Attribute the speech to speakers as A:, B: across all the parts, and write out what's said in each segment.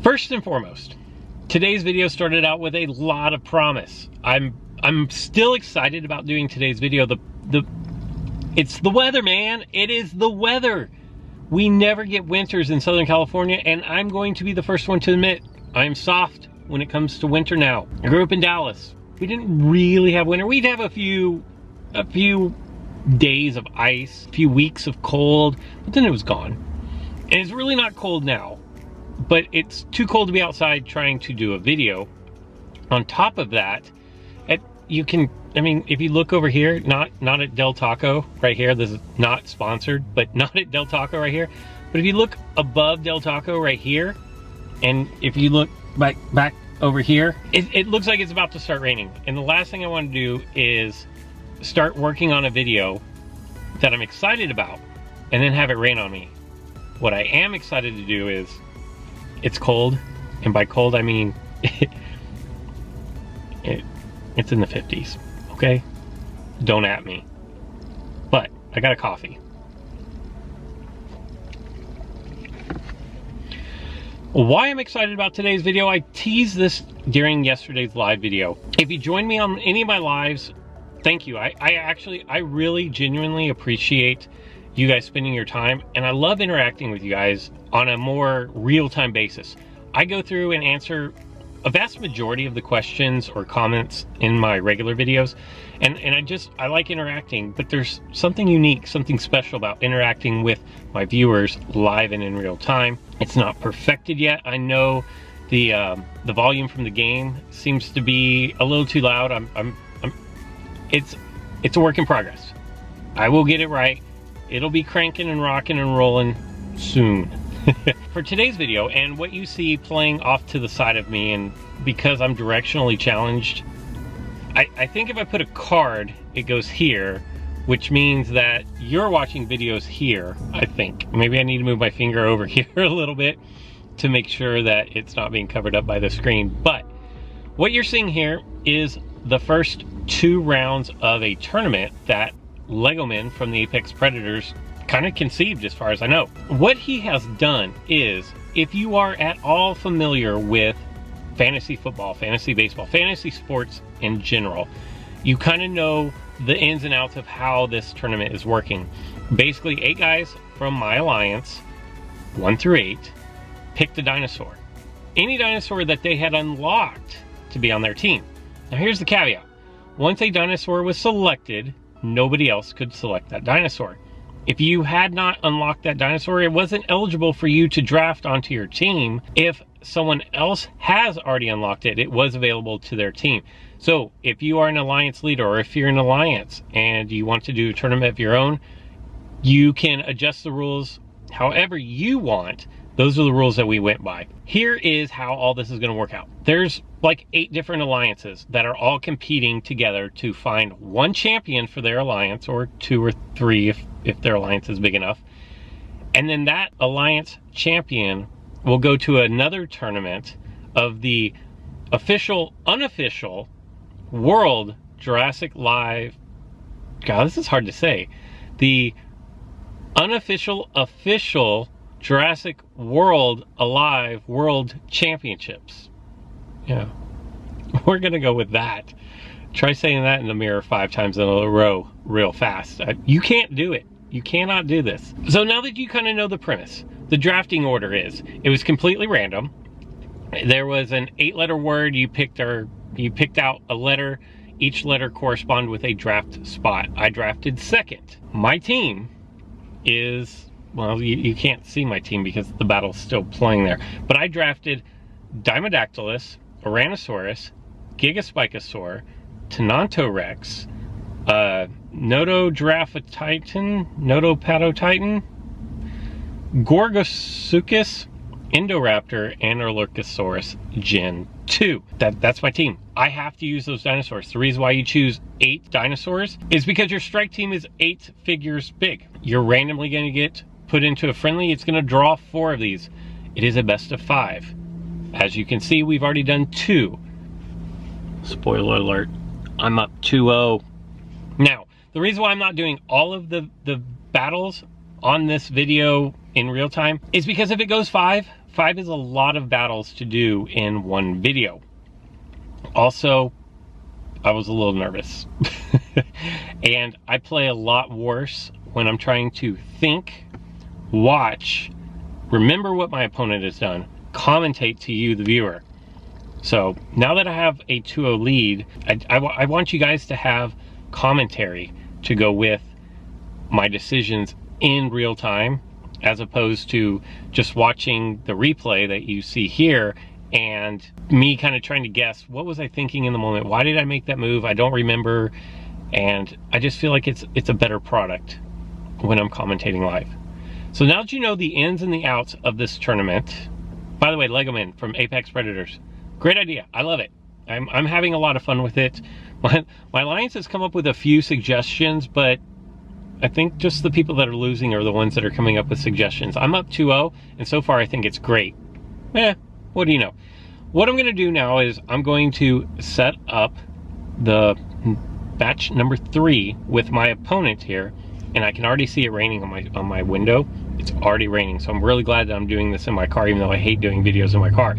A: First and foremost, today's video started out with a lot of promise. I'm still excited about doing today's video. It's the weather, man. It is the weather. We never get winters in Southern California, and I'm going to be the first one to admit I'm soft when it comes to winter now. I grew up in Dallas. We didn't really have winter. We'd have a few days of ice, a few weeks of cold, but then it was gone. And it's really not cold now, but it's too cold to be outside trying to do a video. On top of that, if you look over here, not at Del Taco right here, this is not sponsored, but not at Del Taco right here. But if you look above Del Taco right here, and if you look back over here, it looks like it's about to start raining. And the last thing I want to do is start working on a video that I'm excited about and then have it rain on me. What I am excited to do is, it's cold, and by cold I mean it's in the 50s, okay? Don't at me. But I got a coffee. Why I'm excited about today's video, I teased this during yesterday's live video. If you joined me on any of my lives, thank you. I really genuinely appreciate you guys spending your time, and I love interacting with you guys on a more real-time basis. I go through and answer a vast majority of the questions or comments in my regular videos, and I like interacting, but there's something unique, something special about interacting with my viewers live and in real time. It's not perfected yet. I know the volume from the game seems to be a little too loud. It's a work in progress. I will get it right. It'll be cranking and rocking and rolling soon. For today's video, and what you see playing off to the side of me, and because I'm directionally challenged, I think if I put a card, it goes here, which means that you're watching videos here, I think. Maybe I need to move my finger over here a little bit to make sure that it's not being covered up by the screen. But what you're seeing here is the first 2 rounds of a tournament that Legoman from the Apex Predators kind of conceived, as far as I know. What he has done is, if you are at all familiar with fantasy football, fantasy baseball, fantasy sports in general, you kind of know the ins and outs of how this tournament is working. Basically, 8 guys from my alliance, 1 through 8, picked a dinosaur. Any dinosaur that they had unlocked to be on their team. Now here's the caveat. Once a dinosaur was selected, nobody else could select that dinosaur. If you had not unlocked that dinosaur, it wasn't eligible for you to draft onto your team. If someone else has already unlocked it, it was available to their team. So if you are an alliance leader, or if you're an alliance and you want to do a tournament of your own, you can adjust the rules however you want. Those are the rules that we went by. Here is how all this is going to work out. There's like 8 different alliances that are all competing together to find one champion for their alliance, or 2 or 3 if their alliance is big enough. And then that alliance champion will go to another tournament of the unofficial World Jurassic Live. God, this is hard to say. The official Jurassic World Alive World Championships. Yeah, we're gonna go with that. Try saying that in the mirror 5 times in a row real fast. You can't do it. You cannot do this. So now that you kind of know the premise, the drafting order is, it was completely random. There was an 8-letter word. You picked out a letter. Each letter corresponded with a draft spot. I drafted second. My team is, well, you can't see my team because the battle's still playing there. But I drafted Dimodactylus, Ouranosaurus, Gigaspikosaur, Tenontorex, Nodopatotitan, Gorgosuchus, Indoraptor, and Orlurkosaurus Gen 2. That's my team. I have to use those dinosaurs. The reason why you choose 8 dinosaurs is because your strike team is 8 figures big. You're randomly going to get put into a friendly. It's going to draw 4 of these. It is a best of 5. As you can see, we've already done 2. Spoiler alert, I'm up 2-0. Now, the reason why I'm not doing all of the battles on this video in real time is because if it goes 5 5 is a lot of battles to do in one video. Also, I was a little nervous. And I play a lot worse when I'm trying to think, watch, remember what my opponent has done, commentate to you, the viewer. So now that I have a 2-0 lead, I want you guys to have commentary to go with my decisions in real time, as opposed to just watching the replay that you see here and me kind of trying to guess, what was I thinking in the moment? Why did I make that move? I don't remember. And I just feel like it's a better product when I'm commentating live. So now that you know the ins and the outs of this tournament, by the way, Legoman from Apex Predators, great idea. I love it. I'm having a lot of fun with it. My alliance has come up with a few suggestions, but I think just the people that are losing are the ones that are coming up with suggestions. I'm up 2-0, and so far I think it's great. What do you know? What I'm gonna do now is I'm going to set up the batch number 3 with my opponent here, and I can already see it raining on my window. It's already raining, so I'm really glad that I'm doing this in my car, even though I hate doing videos in my car.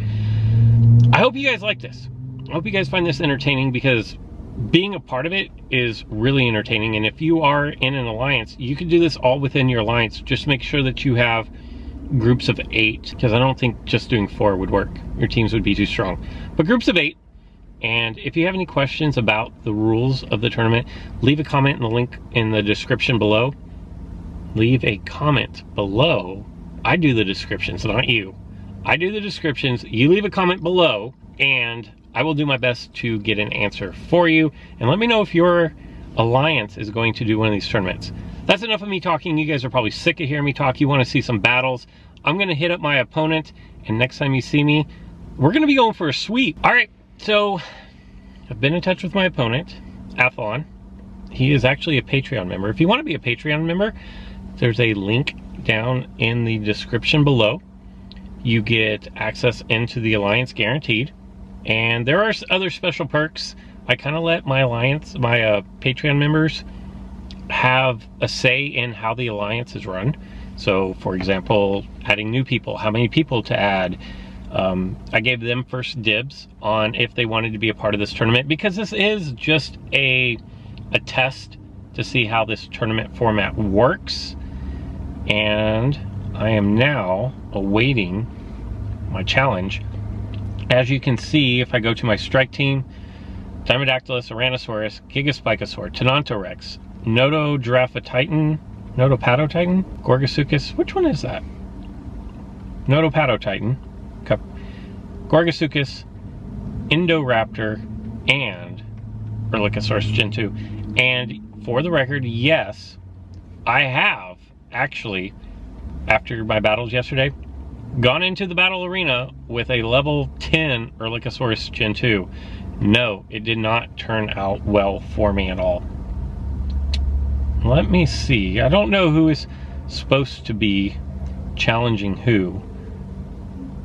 A: I hope you guys like this. I hope you guys find this entertaining, because being a part of it is really entertaining. And if you are in an alliance, you can do this all within your alliance. Just make sure that you have groups of 8, because I don't think just doing 4 would work. Your teams would be too strong. But groups of 8. And if you have any questions about the rules of the tournament, leave a comment in the link in the description below. Leave a comment below. I do the descriptions, not you. I do the descriptions. You leave a comment below, and I will do my best to get an answer for you. And let me know if your alliance is going to do one of these tournaments. That's enough of me talking. You guys are probably sick of hearing me talk. You want to see some battles. I'm going to hit up my opponent, and next time you see me, we're going to be going for a sweep. All right, so I've been in touch with my opponent, Athlon. He is actually a Patreon member. If you want to be a Patreon member, there's a link down in the description below. You get access into the alliance guaranteed. And there are other special perks. I kind of let my alliance, my Patreon members, have a say in how the alliance is run. So, for example, adding new people, how many people to add. I gave them first dibs on if they wanted to be a part of this tournament, because this is just a test to see how this tournament format works. And I am now awaiting my challenge. As you can see, if I go to my strike team, Dimodactylus, Tyrannosaurus, Gigaspikosaur, Tenontorex, Nodogiraffa-Titan, Nodopatotitan, Gorgosuchus, which one is that? Nodopatotitan, Gorgosuchus, Indoraptor, and Erlikosaurus Gen 2. And for the record, yes, I have actually, after my battles yesterday, gone into the battle arena with a level 10 Erlikosaurus Gen 2. No, it did not turn out well for me at all. Let me see. I don't know who is supposed to be challenging who.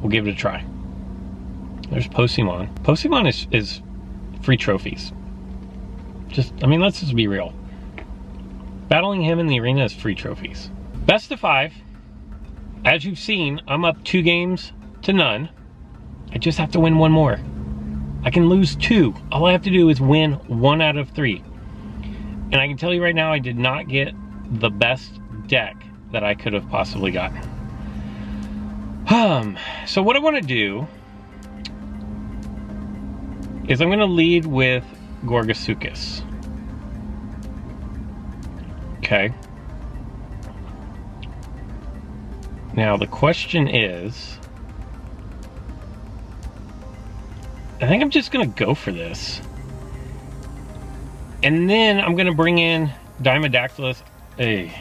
A: We'll give it a try. There's Posemon. Posemon is free trophies. I mean, let's just be real. Battling him in the arena is free trophies. Best of 5. As you've seen, I'm up 2 games to none. I just have to win 1 more. I can lose 2. All I have to do is win 1 out of 3. And I can tell you right now, I did not get the best deck that I could have possibly gotten. So what I want to do is I'm going to lead with Gorgosuchus. Okay. Now the question is, I think I'm just going to go for this. And then I'm going to bring in Dimodactylus. Hey,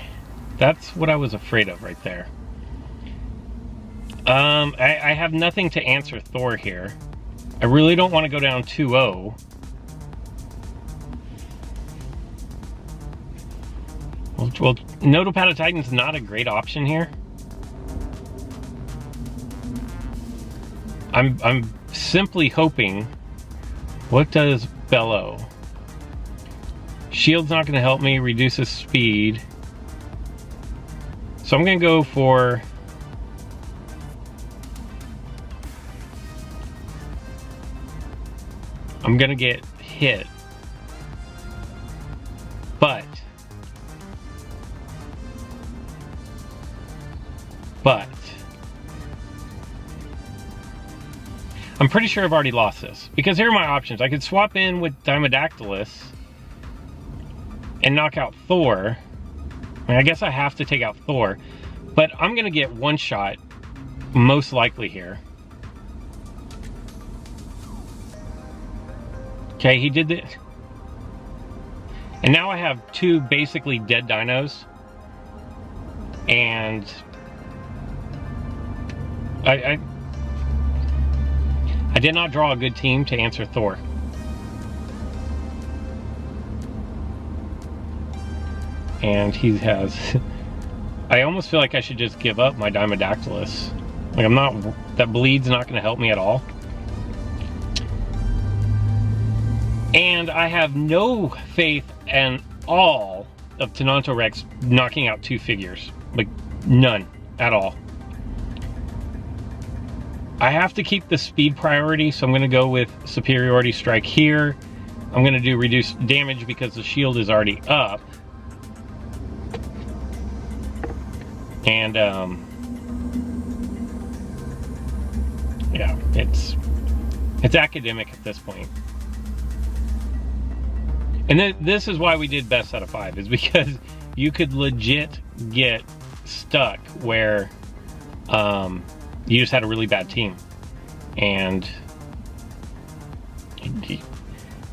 A: that's what I was afraid of right there. I have nothing to answer Thor here. I really don't want to go down 2-0. Well, Nodopatotitan's not a great option here. I'm simply hoping. What does Bellow? Shield's not going to help me. Reduces speed. So I'm going to go for I'm gonna get hit. But I'm pretty sure I've already lost this, because here are my options. I could swap in with Dimodactylus and knock out Thor. I mean, I guess I have to take out Thor, but I'm gonna get one shot most likely here. Okay, he did this. And now I have two basically dead dinos. And I did not draw a good team to answer Thor. And he has... I almost feel like I should just give up my Dimodactylus. Like, I'm not... That bleed's not going to help me at all. And I have no faith in all of Tenontorex knocking out two figures. Like, none at all. I have to keep the speed priority, so I'm going to go with Superiority Strike here. I'm going to do reduced damage because the shield is already up. And, yeah, it's academic at this point. And then this is why we did best out of 5, is because you could legit get stuck where you just had a really bad team. And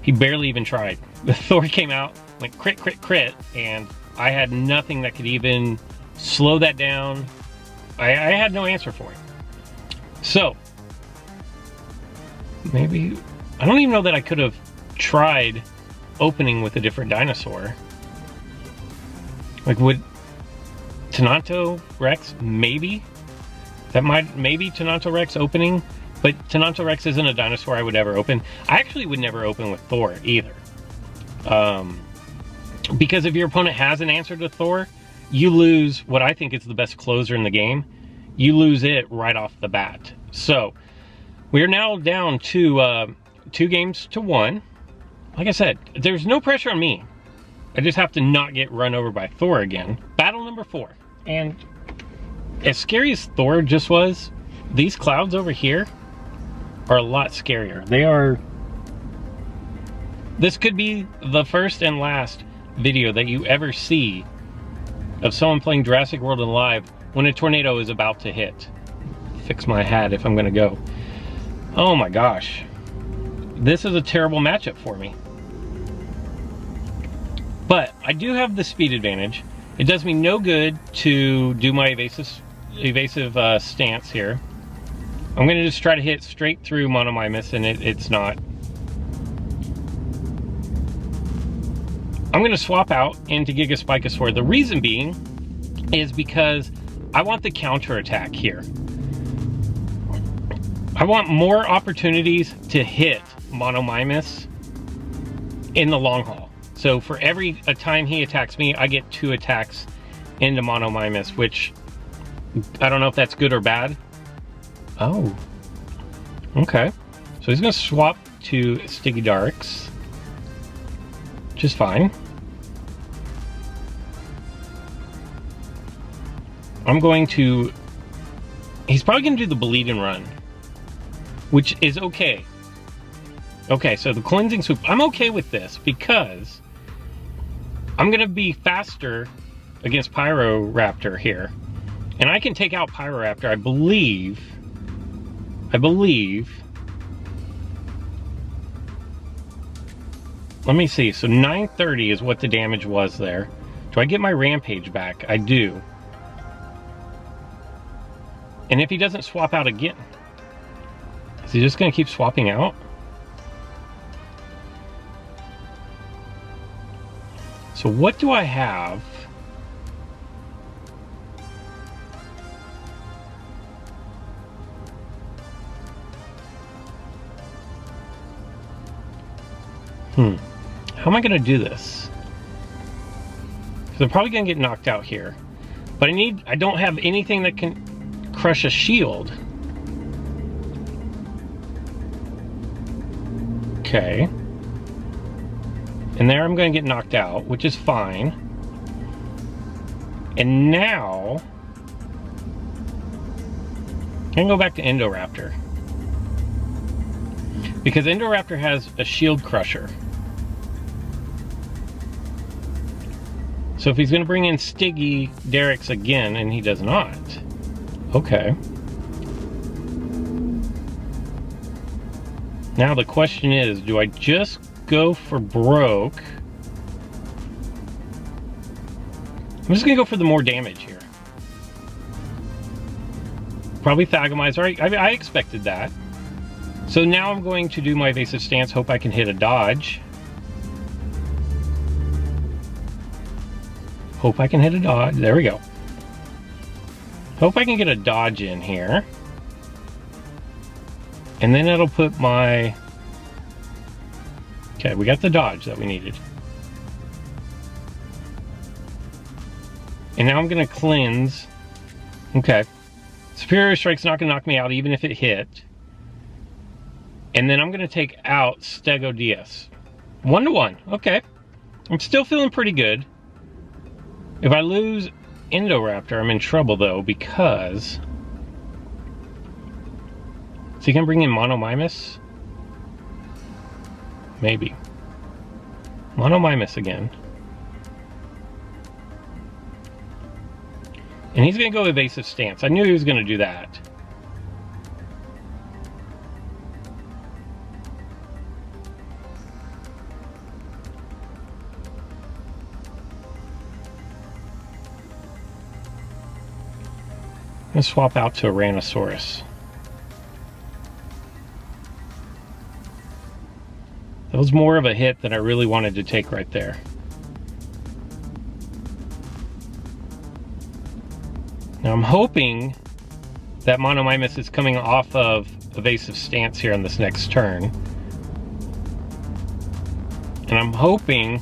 A: he barely even tried. The Thor came out, like crit, crit, crit, and I had nothing that could even slow that down. I had no answer for it. So, maybe, I don't even know that I could have tried opening with a different dinosaur. Like, would Tenontorex maybe? That might, maybe Tenontorex opening, but Tenontorex isn't a dinosaur I would ever open. I actually would never open with Thor either. Because if your opponent has an answer to Thor, you lose what I think is the best closer in the game. You lose it right off the bat. So, we are now down to 2 games to 1. Like I said, there's no pressure on me. I just have to not get run over by Thor again. Battle number 4. And as scary as Thor just was, these clouds over here are a lot scarier. They are... This could be the first and last video that you ever see of someone playing Jurassic World Alive when a tornado is about to hit. Fix my hat if I'm gonna go. Oh my gosh. This is a terrible matchup for me. But I do have the speed advantage. It does me no good to do my evasive stance here. I'm going to just try to hit straight through Monomimus, and it's not. I'm going to swap out into Gigaspikosaur. The reason being is because I want the counter attack here. I want more opportunities to hit Monomimus in the long haul. So for every time he attacks me, I get 2 attacks into Monomimus, which I don't know if that's good or bad. Oh, okay. So he's going to swap to Stygidarx, which is fine. I'm going to... He's probably going to do the bleed and run, which is okay. Okay, so the cleansing swoop, I'm okay with this because I'm gonna be faster against Pyroraptor here. And I can take out Pyroraptor, I believe. Let me see, so 930 is what the damage was there. Do I get my Rampage back? I do. And if he doesn't swap out again, is he just gonna keep swapping out? So what do I have? How am I going to do this? Because I'm probably going to get knocked out here. But I don't have anything that can crush a shield. Okay. And there I'm going to get knocked out, which is fine. And now I can go back to Indoraptor, because Indoraptor has a shield crusher. So if he's going to bring in Stiggy Derricks again, and he does not. Okay. Now the question is, do I just go for broke? I'm just going to go for the more damage here. Probably Thagomizer. I expected that. So now I'm going to do my evasive stance, hope I can hit a dodge. Hope I can hit a dodge. There we go. Hope I can get a dodge in here. And then it'll put my... Okay, we got the dodge that we needed. And now I'm going to cleanse. Okay. Superior Strike's not going to knock me out even if it hit. And then I'm going to take out Stego DS. 1-to-1. Okay. I'm still feeling pretty good. If I lose Indoraptor, I'm in trouble though, because... Is he going to bring in Monomimus? Maybe. Monomimus again. And he's going to go evasive stance. I knew he was going to do that. I'm going to swap out to a Tyrannosaurus. That was more of a hit than I really wanted to take right there. Now I'm hoping that Monomimus is coming off of evasive stance here on this next turn. And I'm hoping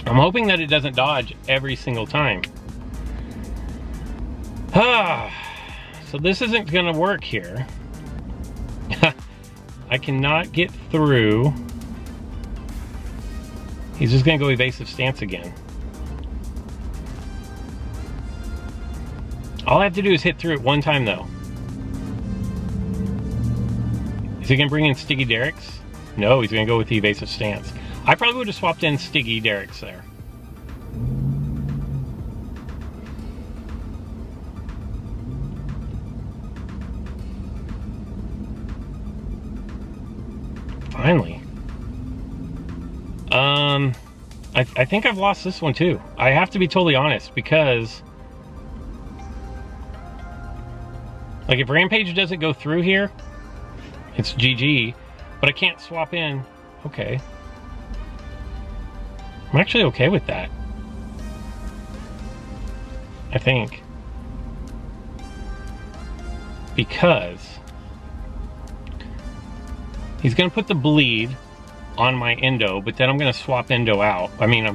A: that it doesn't dodge every single time. So this isn't gonna work here. I cannot get through. He's just gonna go evasive stance again. All I have to do is hit through it one time though. Is he gonna bring in Stiggy Derricks? No, he's gonna go with the evasive stance. I probably would have swapped in Stiggy Derricks there. Finally. I think I've lost this one too. I have to be totally honest, because like if Rampage doesn't go through here, it's GG, but I can't swap in. Okay. I'm actually okay with that. I think. Because he's going to put the bleed on my endo, but then I'm going to swap endo out. I mean,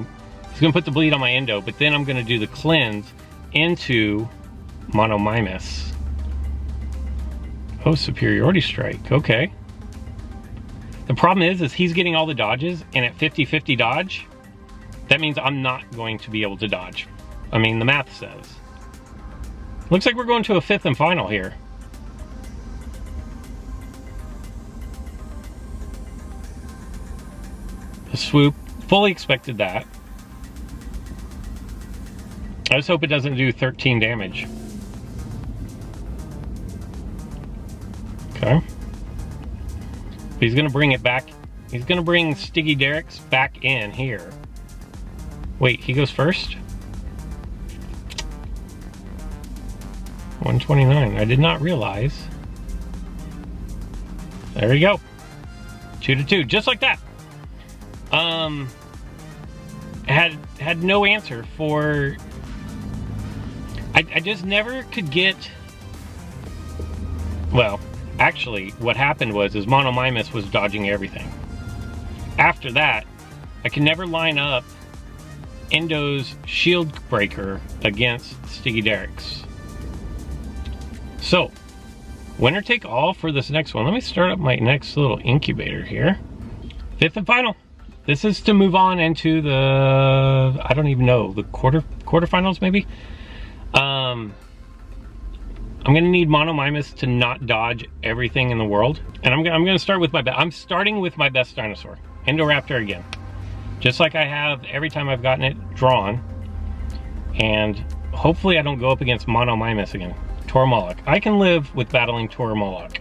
A: he's going to put the bleed on my endo, but then I'm going to do the cleanse into Monomimus. Oh, superiority strike. Okay. The problem is he's getting all the dodges, and at 50-50 dodge, that means I'm not going to be able to dodge. I mean, the math says. Looks like we're going to a 5th and final here. A swoop. Fully expected that. I just hope it doesn't do 13 damage. Okay. But he's going to bring it back. He's going to bring Stiggy Derricks back in here. Wait, he goes first? 129. I did not realize. There we go. 2-2, just like that. Had no answer for... I just never could get... Well, actually, what happened was Monomimus was dodging everything. After that, I could never line up Endo's shield breaker against Stiggy Derricks. So, Winner take all for this next one. Let me start up my next little incubator here. 5th and final. This is to move on into the, I don't even know, the quarterfinals maybe. I'm gonna need Monomimus to not dodge everything in the world, and I'm gonna start with I'm starting with my best dinosaur, Indoraptor again, just like I have every time I've gotten it drawn, and hopefully I don't go up against Monomimus again. Toromolic. I can live with battling Toromolic.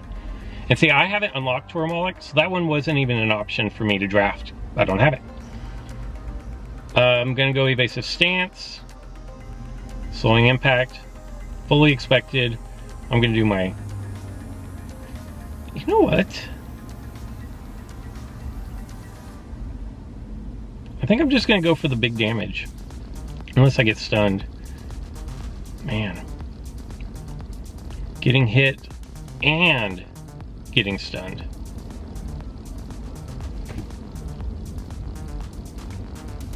A: And see, I haven't unlocked Toromolic, so that one wasn't even an option for me to draft. I don't have it. I'm gonna go evasive stance, slowing impact, fully expected. I'm gonna do my, you know what? I think I'm just gonna go for the big damage, unless I get stunned. Man. Getting hit and getting stunned.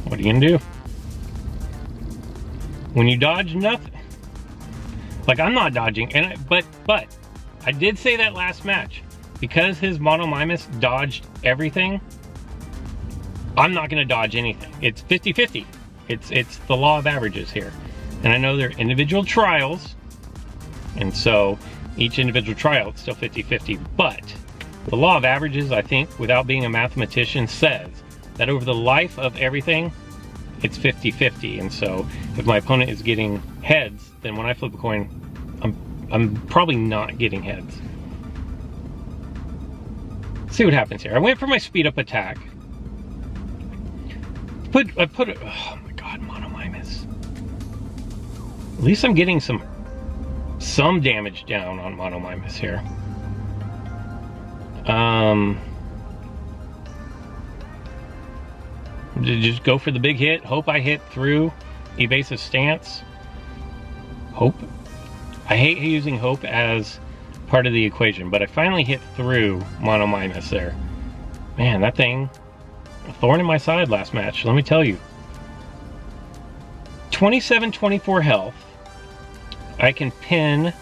A: What are you gonna do? When you dodge nothing, like I'm not dodging, and but I did say that last match, because his Monomimus dodged everything, I'm not gonna dodge anything. It's 50-50. It's the law of averages here. And I know they're individual trials, and so each individual trial is still 50-50, but the law of averages, I think, without being a mathematician, says that over the life of everything, it's 50-50. And so if my opponent is getting heads, then when I flip a coin, I'm probably not getting heads. Let's see what happens here. I went for my speed up attack. I put it, oh my god, Monomimus. At least I'm getting some damage down on Monomimus here. Just go for the big hit. Hope I hit through evasive stance. Hope. I hate using hope as part of the equation, but I finally hit through Monomimus there. Man, that thing, a thorn in my side last match, let me tell you. 27-24 health. I can pin.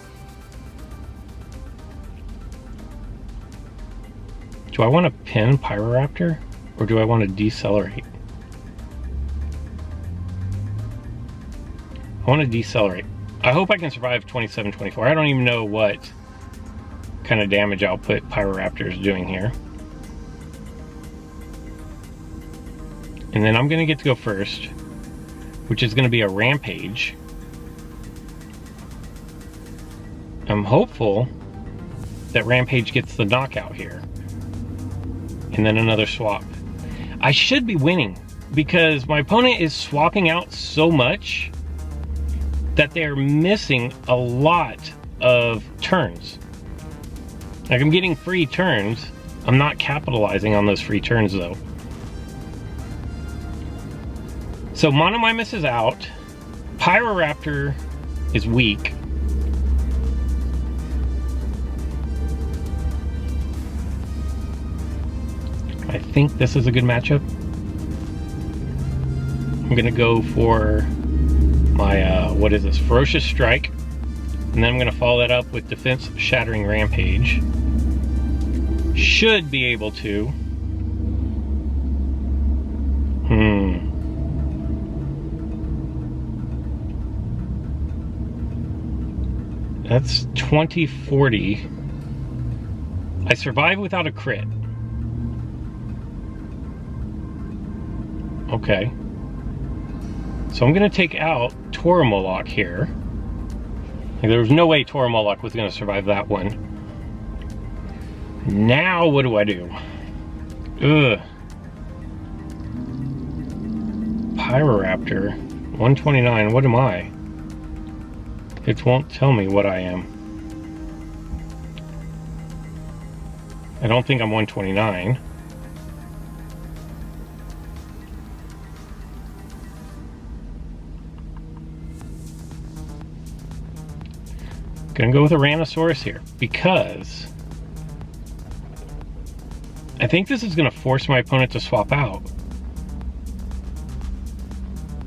A: Do I want to pin Pyroraptor, or do I want to decelerate? I want to decelerate. I hope I can survive 27-24. I don't even know what kind of damage output Pyroraptor is doing here. And then I'm going to get to go first, which is going to be a Rampage. I'm hopeful that Rampage gets the knockout here. And then another swap. I should be winning, because my opponent is swapping out so much that they're missing a lot of turns. Like, I'm getting free turns. I'm not capitalizing on those free turns though. So Monomimus is out. Pyroraptor is weak. I think this is a good matchup. I'm gonna go for my, what is this? Ferocious Strike. And then I'm gonna follow that up with Defense Shattering Rampage. Should be able to. That's 20-40. I survive without a crit. Okay. So I'm going to take out Toromolic here. Like, there was no way Toromolic was going to survive that one. Now what do I do? Ugh. Pyroraptor. 129. What am I? It won't tell me what I am. I don't think I'm 129. Gonna go with a Tyrannosaurus here, because I think this is gonna force my opponent to swap out.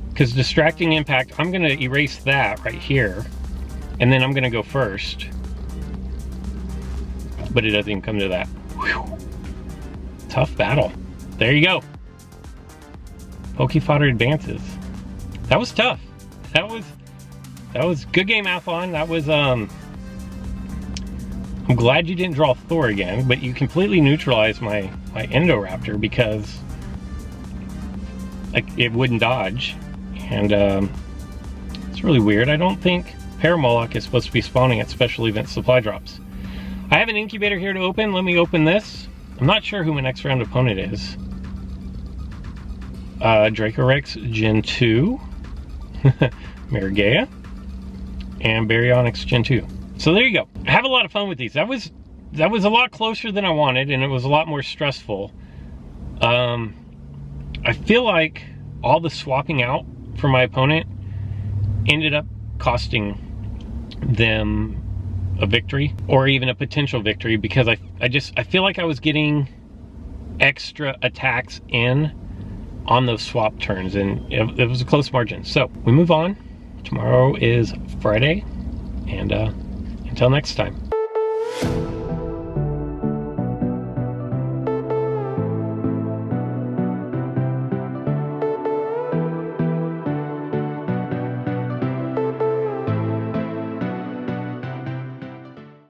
A: Because Distracting Impact, I'm gonna erase that right here, and then I'm gonna go first. but it doesn't even come to that. Whew. Tough battle. There you go. Fodder advances. That was tough. That was good game, Athlon. That was I'm glad you didn't draw Thor again, but you completely neutralized my Endoraptor because it wouldn't dodge, and it's really weird. I don't think Paramoloch is supposed to be spawning at special event supply drops. I have an incubator here to open. Let me open this. I'm not sure who my next round opponent is. Dracorex Gen 2, Marigea, and Baryonyx Gen 2. So there you go. I have a lot of fun with these. That was a lot closer than I wanted, and it was a lot more stressful. I feel like all the swapping out for my opponent ended up costing them a victory, or even a potential victory, because I feel like I was getting extra attacks in on those swap turns, and it was a close margin. So we move on. Tomorrow is Friday, and until next time.